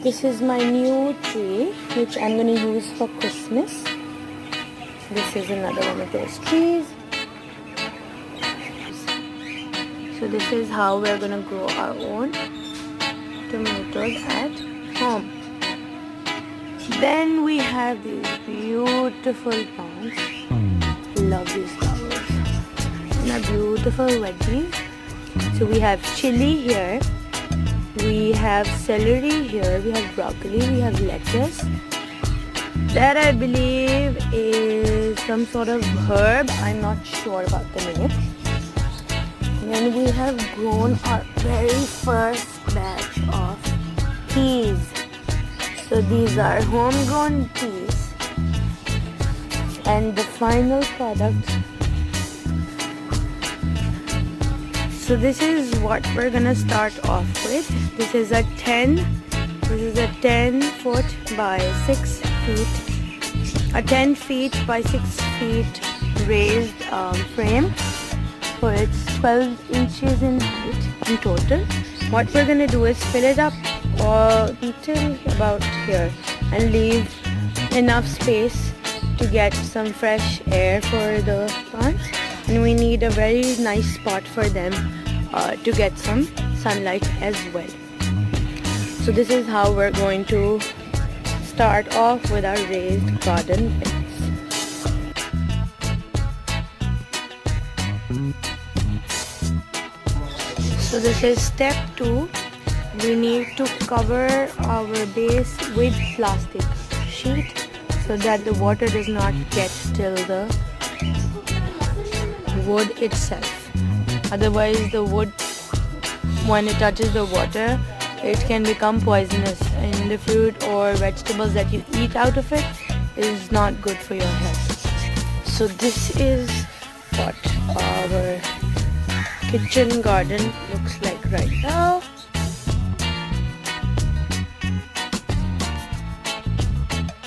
This is my new tree which I'm going to use for Christmas. This is another one of those trees. So this is how we're going to grow our own tomatoes at home. Then we have these beautiful plants. Love these flowers. And a beautiful veggies. So we have chili here. We have celery here. We have broccoli. We have lettuce. That I believe is some sort of herb. I'm not sure about the name. And then we have grown our very first batch of peas. So these are homegrown peas. And the final product. So this is what we're gonna start off with. This is a 10 foot by 6 feet, a 10 feet by 6 feet raised frame. So it's 12 inches in height in total. What we're gonna do is fill it up until about here and leave enough space to get some fresh air for the plants. And we need a very nice spot for them to get some sunlight as well. So this is how we're going to start off with our raised garden beds. So this is step 2. We need to cover our base with plastic sheet so that the water does not get till the wood itself. Otherwise the wood, when it touches the water, it can become poisonous, and the fruit or vegetables that you eat out of it is not good for your health. So this is what our kitchen garden looks like right now.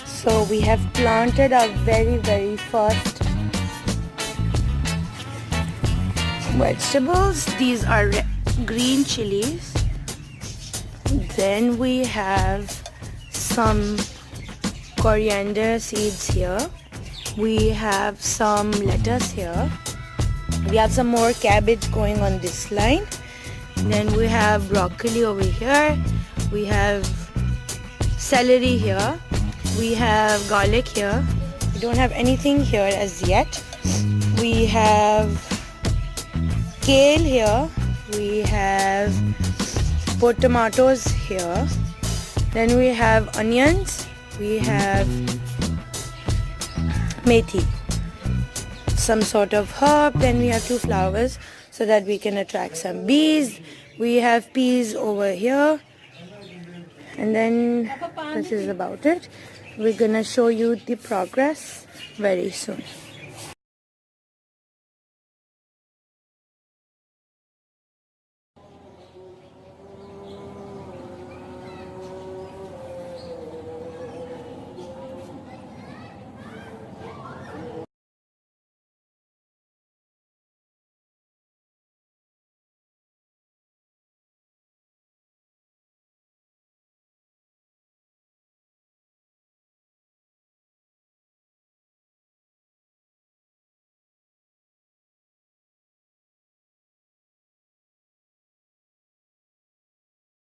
So we have planted our very first vegetables. These are green chilies. Then we have some coriander seeds here. We have some lettuce here. We have some more cabbage going on this line. Then we have broccoli over here. We have celery here. We have garlic here. We don't have anything here as yet. We have kale here. We have tomatoes here. Then we have onions. We have methi, some sort of herb. Then we have 2 flowers so that we can attract some bees. We have peas over here. And then this is about it. We're gonna show you the progress very soon.